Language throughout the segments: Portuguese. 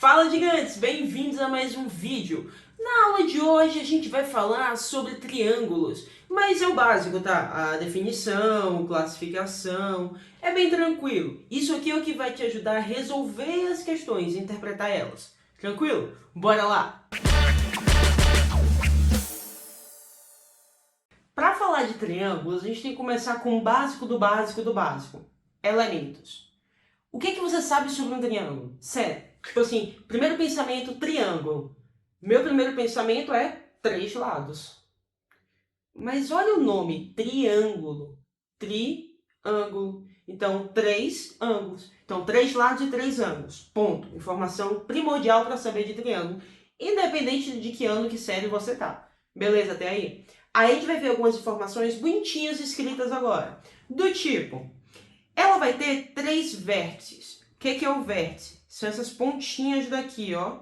Fala, gigantes! Bem-vindos a mais um vídeo. Na aula de hoje a gente vai falar sobre triângulos, mas é o básico, tá? A definição, classificação, é bem tranquilo. Isso aqui é o que vai te ajudar a resolver as questões, interpretar elas. Tranquilo? Bora lá! Para falar de triângulos, a gente tem que começar com o básico do básico do básico. Elementos. O que você sabe sobre um triângulo? Sério. Tipo assim, primeiro pensamento, triângulo. Meu primeiro pensamento é 3 lados. Mas olha o nome, triângulo. Triângulo. Então, 3 ângulos. Então, 3 lados e 3 ângulos. Ponto. Informação primordial para saber de triângulo, independente de que ano, que série você tá. Beleza até aí? Aí a gente vai ver algumas informações bonitinhas escritas agora. Do tipo, ela vai ter 3 vértices. O que é o vértice? São essas pontinhas daqui, ó.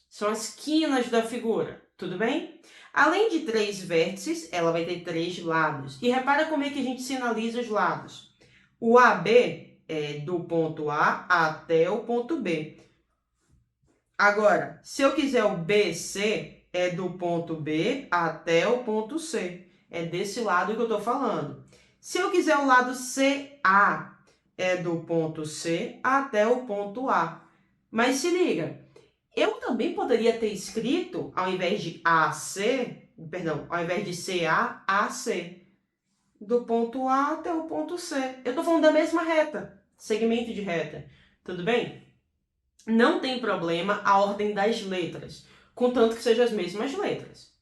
São as quinas da figura, tudo bem? Além de 3 vértices, ela vai ter 3 lados. E repara como é que a gente sinaliza os lados. O AB é do ponto A até o ponto B. Agora, se eu quiser o BC, é do ponto B até o ponto C. É desse lado que eu estou falando. Se eu quiser o lado CA, é do ponto C até o ponto A. Mas se liga, eu também poderia ter escrito, ao invés de AC, perdão, ao invés de CA, AC. Do ponto A até o ponto C. Eu estou falando da mesma reta, segmento de reta. Tudo bem? Não tem problema a ordem das letras, contanto que sejam as mesmas letras.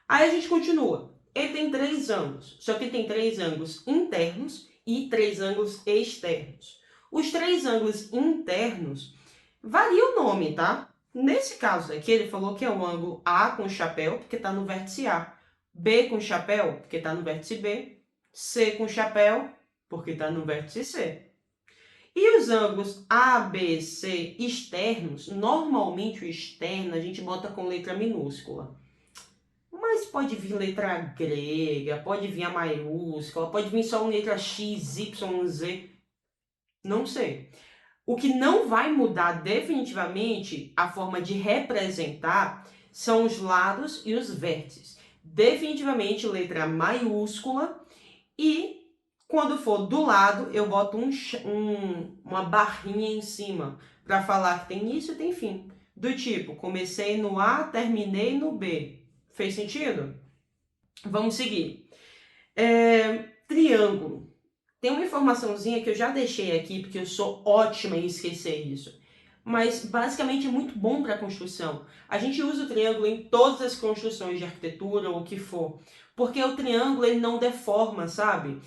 Aí a gente continua. Ele tem 3 ângulos, só que tem 3 ângulos internos e 3 ângulos externos. Os 3 ângulos internos, varia o nome, tá? Nesse caso aqui, ele falou que é o ângulo A com chapéu, porque está no vértice A. B com chapéu, porque está no vértice B. C com chapéu, porque está no vértice C. E os ângulos A, B, C externos, normalmente o externo a gente bota com letra minúscula. Mas pode vir letra grega, pode vir a maiúscula, pode vir só uma letra X, Y, Z. Não sei. O que não vai mudar definitivamente a forma de representar são os lados e os vértices. Definitivamente letra maiúscula e quando for do lado, eu boto uma barrinha em cima para falar que tem início e tem fim. Do tipo, comecei no A, terminei no B. Fez sentido? Vamos seguir. Triângulo. Tem uma informaçãozinha que eu já deixei aqui, porque eu sou ótima em esquecer isso. Mas, basicamente, é muito bom para a construção. A gente usa o triângulo em todas as construções de arquitetura ou o que for. Porque o triângulo ele não deforma, sabe?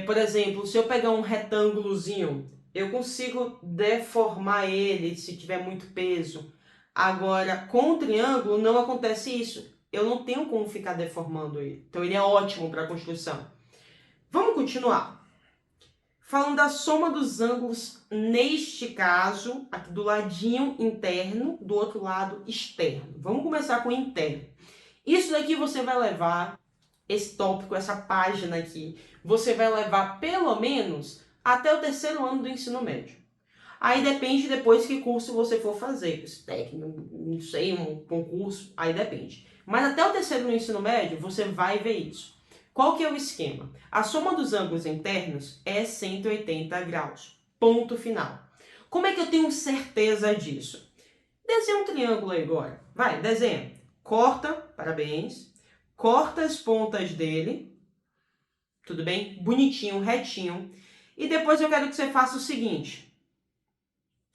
Por exemplo, se eu pegar um retângulozinho, eu consigo deformar ele se tiver muito peso. Agora, com o triângulo não acontece isso. Eu não tenho como ficar deformando ele. Então, ele é ótimo para a construção. Vamos continuar. Falando da soma dos ângulos, neste caso, aqui do ladinho interno, do outro lado externo. Vamos começar com o interno. Isso daqui você vai levar, esse tópico, essa página aqui, você vai levar pelo menos até o 3º ano do ensino médio. Aí depende depois que curso você for fazer, técnico, não sei, um concurso, aí depende. Mas até o 3º no ensino médio, você vai ver isso. Qual que é o esquema? A soma dos ângulos internos é 180 graus. Ponto final. Como é que eu tenho certeza disso? Desenha um triângulo aí agora. Vai, desenha. Corta, parabéns. Corta as pontas dele. Tudo bem? Bonitinho, retinho. E depois eu quero que você faça o seguinte.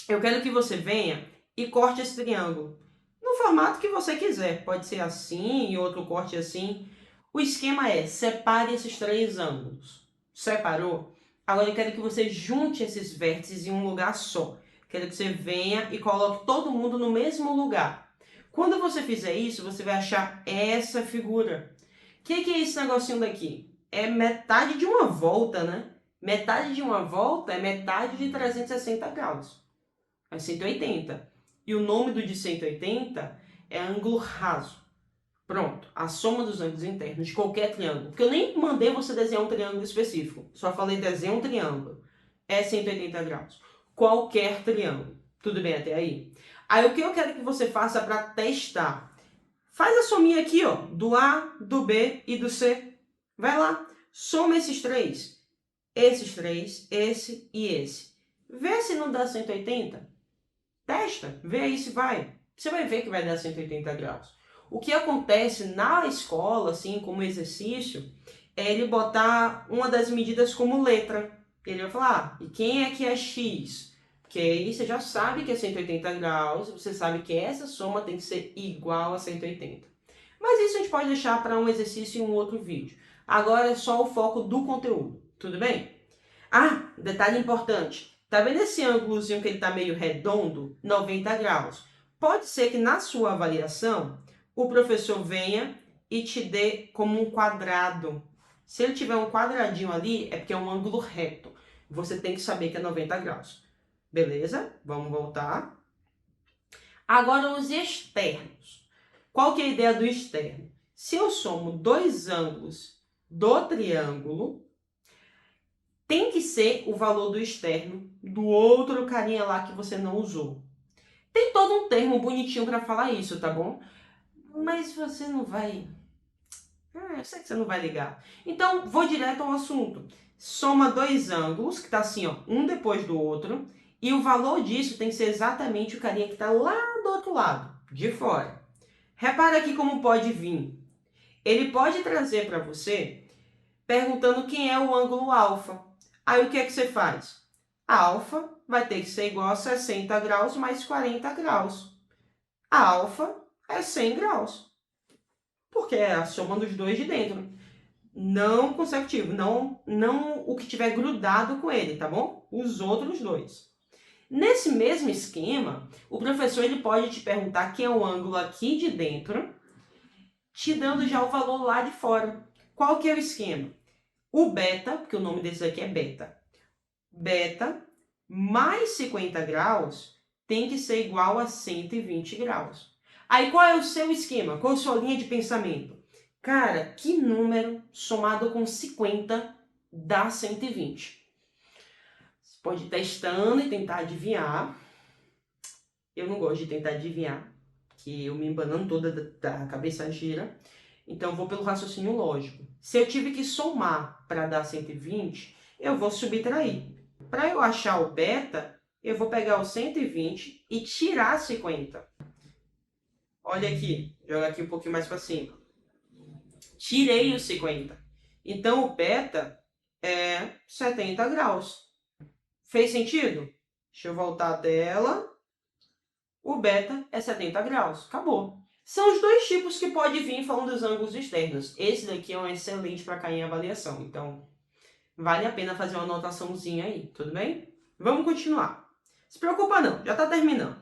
Eu quero que você venha e corte esse triângulo. No formato que você quiser. Pode ser assim e outro corte assim. O esquema é, separe esses 3 ângulos. Separou? Agora eu quero que você junte esses vértices em um lugar só. Quero que você venha e coloque todo mundo no mesmo lugar. Quando você fizer isso, você vai achar essa figura. O que é esse negocinho daqui? É metade de uma volta, né? Metade de uma volta é metade de 360 graus. É 180. E o nome do de 180 é ângulo raso. Pronto, a soma dos ângulos internos de qualquer triângulo. Porque eu nem mandei você desenhar um triângulo específico. Só falei desenhar um triângulo. É 180 graus. Qualquer triângulo. Tudo bem até aí? Aí o que eu quero que você faça para testar? Faz a sominha aqui, ó, do A, do B e do C. Vai lá, soma esses três, esse e esse. Vê se não dá 180. Testa, vê aí se vai. Você vai ver que vai dar 180 graus. O que acontece na escola, assim, como exercício, é ele botar uma das medidas como letra. Ele vai falar, e quem é que é X? Porque aí você já sabe que é 180 graus, você sabe que essa soma tem que ser igual a 180. Mas isso a gente pode deixar para um exercício em um outro vídeo. Agora é só o foco do conteúdo, tudo bem? Ah, detalhe importante. Tá vendo esse ângulozinho que ele tá meio redondo? 90 graus. Pode ser que na sua avaliação, o professor venha e te dê como um quadrado. Se ele tiver um quadradinho ali, é porque é um ângulo reto. Você tem que saber que é 90 graus. Beleza? Vamos voltar. Agora os externos. Qual que é a ideia do externo? Se eu somo dois ângulos do triângulo, tem que ser o valor do externo do outro carinha lá que você não usou. Tem todo um termo bonitinho para falar isso, tá bom? Mas você não vai... eu sei que você não vai ligar. Então, vou direto ao assunto. Soma dois ângulos, que tá assim, ó, um depois do outro, e o valor disso tem que ser exatamente o carinha que tá lá do outro lado, de fora. Repara aqui como pode vir. Ele pode trazer para você perguntando quem é o ângulo alfa. Aí o que é que você faz? A alfa vai ter que ser igual a 60 graus mais 40 graus. A alfa é 100 graus, porque é a soma dos dois de dentro. Não consecutivo, não o que tiver grudado com ele, tá bom? Os outros dois. Nesse mesmo esquema, o professor ele pode te perguntar quem é o ângulo aqui de dentro, te dando já o valor lá de fora. Qual que é o esquema? O beta, porque o nome desse aqui é beta, beta mais 50 graus tem que ser igual a 120 graus. Aí qual é o seu esquema? Qual é a sua linha de pensamento? Cara, que número somado com 50 dá 120? Você pode ir testando e tentar adivinhar. Eu não gosto de tentar adivinhar, que eu me embanando toda da cabeça gira. Então, eu vou pelo raciocínio lógico. Se eu tive que somar para dar 120, eu vou subtrair. Para eu achar o beta, eu vou pegar o 120 e tirar 50. Olha aqui, joga aqui um pouquinho mais para cima. Tirei o 50. Então, o beta é 70 graus. Fez sentido? Deixa eu voltar a tela. O beta é 70 graus. Acabou. São os dois tipos que pode vir falando dos ângulos externos. Esse daqui é um excelente para cair em avaliação. Então, vale a pena fazer uma anotaçãozinha aí, tudo bem? Vamos continuar. Se preocupa não, já está terminando.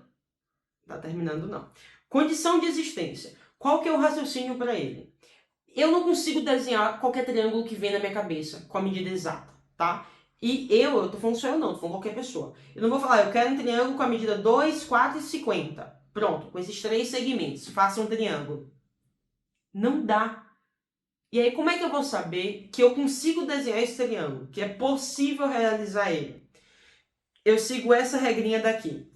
Está terminando não. Condição de existência. Qual que é o raciocínio para ele? Eu não consigo desenhar qualquer triângulo que vem na minha cabeça com a medida exata, tá? E eu tô falando só eu não, tô falando qualquer pessoa. Eu não vou falar, eu quero um triângulo com a medida 2, 4 e 50. Pronto, com esses três segmentos, faça um triângulo. Não dá. E aí, como é que eu vou saber que eu consigo desenhar esse triângulo? Que é possível realizar ele? Eu sigo essa regrinha daqui.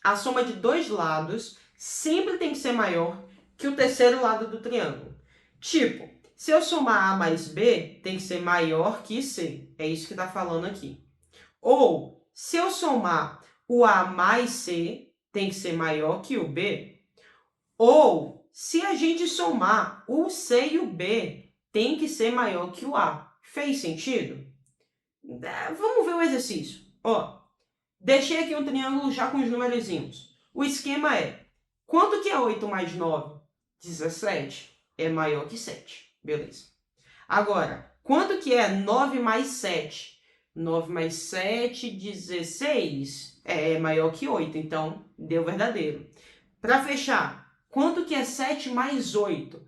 A soma de dois lados sempre tem que ser maior que o terceiro lado do triângulo. Tipo, se eu somar A mais B, tem que ser maior que C. É isso que está falando aqui. Ou, se eu somar o A mais C, tem que ser maior que o B. Ou, se a gente somar o C e o B, tem que ser maior que o A. Fez sentido? Vamos ver o exercício. Ó, deixei aqui um triângulo já com os numerozinhos. O esquema é, quanto que é 8 mais 9? 17. É maior que 7. Beleza. Agora, quanto que é 9 mais 7? 9 mais 7, 16. É maior que 8, então deu verdadeiro. Para fechar, quanto que é 7 mais 8?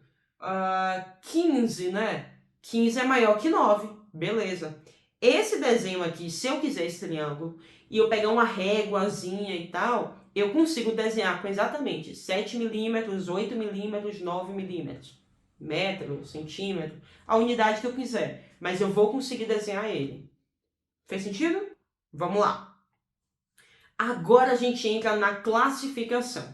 15, né? 15 é maior que 9. Beleza. Esse desenho aqui, se eu quiser esse triângulo, e eu pegar uma réguazinha e tal, eu consigo desenhar com exatamente 7 milímetros, 8 milímetros, 9 milímetros. Metro, centímetro, a unidade que eu quiser. Mas eu vou conseguir desenhar ele. Fez sentido? Vamos lá. Agora a gente entra na classificação.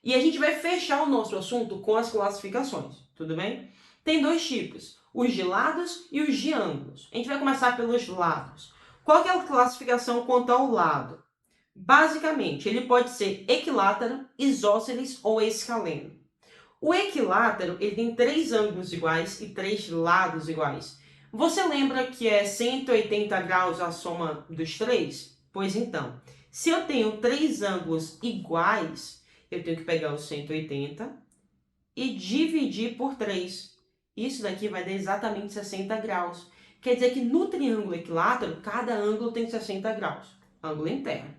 E a gente vai fechar o nosso assunto com as classificações, tudo bem? Tem dois tipos, os de lados e os de ângulos. A gente vai começar pelos lados. Qual que é a classificação quanto ao lado? Basicamente, ele pode ser equilátero, isósceles ou escaleno. O equilátero ele tem 3 ângulos iguais e 3 lados iguais. Você lembra que é 180 graus a soma dos três? Pois então, se eu tenho 3 ângulos iguais, eu tenho que pegar o 180 e dividir por 3. Isso daqui vai dar exatamente 60 graus. Quer dizer que no triângulo equilátero, cada ângulo tem 60 graus. Ângulo interno.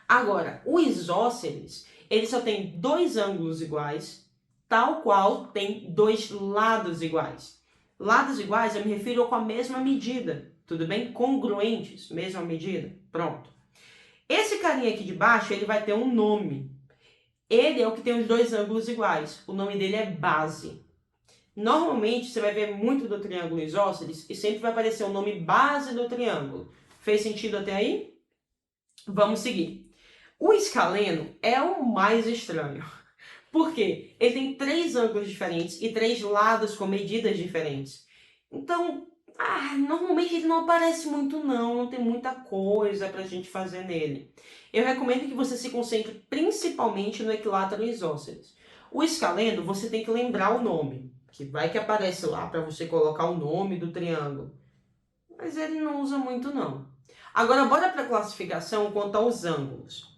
Agora, o isósceles, ele só tem 2 ângulos iguais, tal qual tem 2 lados iguais. Lados iguais eu me refiro com a mesma medida, tudo bem? Congruentes, mesma medida. Pronto. Esse carinha aqui de baixo, ele vai ter um nome. Ele é o que tem os 2 ângulos iguais. O nome dele é base. Normalmente, você vai ver muito do triângulo isósceles e sempre vai aparecer o nome base do triângulo. Fez sentido até aí? Vamos seguir. O escaleno é o mais estranho. Por quê? Ele tem 3 ângulos diferentes e 3 lados com medidas diferentes. Então, normalmente ele não aparece muito não tem muita coisa pra gente fazer nele. Eu recomendo que você se concentre principalmente no equilátero isósceles. O escaleno, você tem que lembrar o nome, que vai que aparece lá para você colocar o nome do triângulo. Mas ele não usa muito não. Agora, bora para a classificação quanto aos ângulos.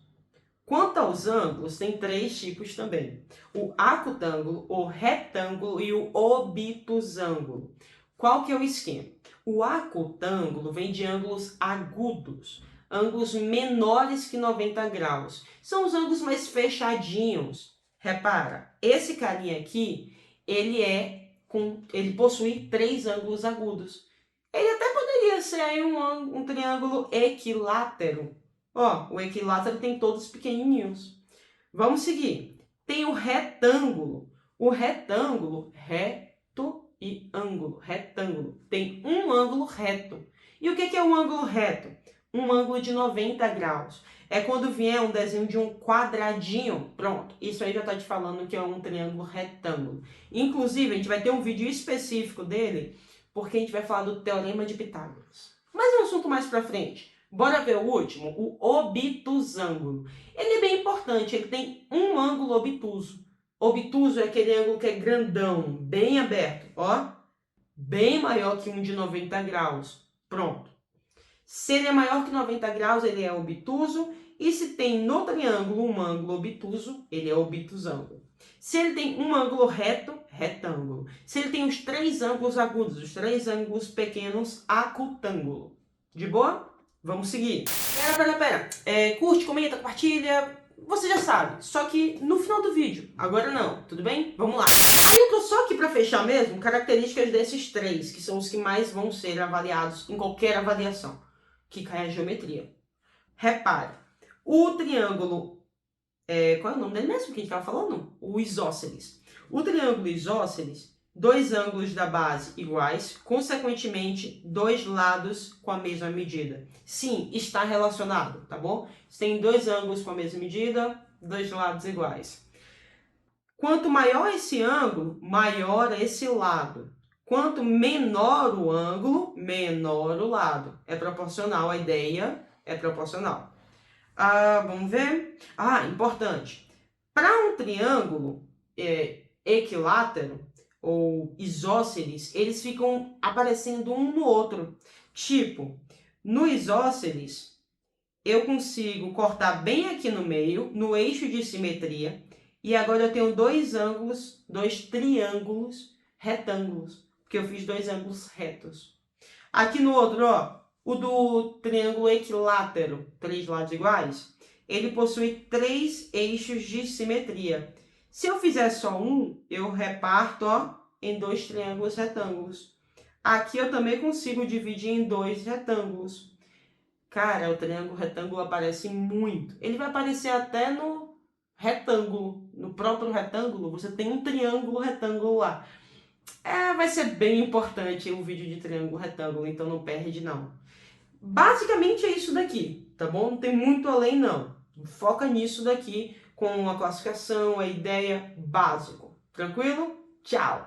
Quanto aos ângulos, tem 3 tipos também. O acutângulo, o retângulo e o obtusângulo. Qual que é o esquema? O acutângulo vem de ângulos agudos, ângulos menores que 90 graus. São os ângulos mais fechadinhos. Repara, esse carinha aqui, ele possui 3 ângulos agudos. Ele até poderia ser aí um triângulo equilátero. Ó, o equilátero tem todos pequenininhos. Vamos seguir. Tem o retângulo. O retângulo, reto e ângulo. Retângulo. Tem um ângulo reto. E o que é um ângulo reto? Um ângulo de 90 graus. É quando vier um desenho de um quadradinho. Pronto. Isso aí já está te falando que é um triângulo retângulo. Inclusive, a gente vai ter um vídeo específico dele, porque a gente vai falar do Teorema de Pitágoras. Mas é um assunto mais pra frente. Bora ver o último, o obtusângulo. Ele é bem importante, ele tem um ângulo obtuso. Obtuso é aquele ângulo que é grandão, bem aberto, ó. Bem maior que um de 90 graus. Pronto. Se ele é maior que 90 graus, ele é obtuso. E se tem no triângulo um ângulo obtuso, ele é obtusângulo. Se ele tem um ângulo reto, retângulo. Se ele tem os 3 ângulos agudos, os 3 ângulos pequenos, acutângulo. De boa? Vamos seguir. Pera. Curte, comenta, compartilha. Você já sabe, só que no final do vídeo. Agora não, tudo bem? Vamos lá. Aí eu tô só aqui para fechar mesmo características desses 3, que são os que mais vão ser avaliados em qualquer avaliação que cai a geometria. Repare, o triângulo... qual é o nome dele mesmo que a gente estava falando? O isósceles. O triângulo isósceles, 2 ângulos da base iguais, consequentemente, 2 lados com a mesma medida. Sim, está relacionado, tá bom? Se tem 2 ângulos com a mesma medida, 2 lados iguais. Quanto maior esse ângulo, maior esse lado. Quanto menor o ângulo, menor o lado. É proporcional, a ideia é proporcional. Vamos ver. Importante. Para um triângulo equilátero, ou isósceles, eles ficam aparecendo um no outro. Tipo, no isósceles, eu consigo cortar bem aqui no meio, no eixo de simetria, e agora eu tenho 2 ângulos, 2 triângulos retângulos, porque eu fiz 2 ângulos retos. Aqui no outro, ó, o do triângulo equilátero, 3 lados iguais, ele possui 3 eixos de simetria. Se eu fizer só um, eu reparto em 2 triângulos retângulos. Aqui eu também consigo dividir em 2 retângulos. Cara, o triângulo retângulo aparece muito. Ele vai aparecer até no retângulo. No próprio retângulo, você tem um triângulo retângulo lá. Vai ser bem importante o vídeo de triângulo retângulo, então não perde não. Basicamente é isso daqui, tá bom? Não tem muito além não. Foca nisso daqui com a classificação, a ideia, básico. Tranquilo? Tchau!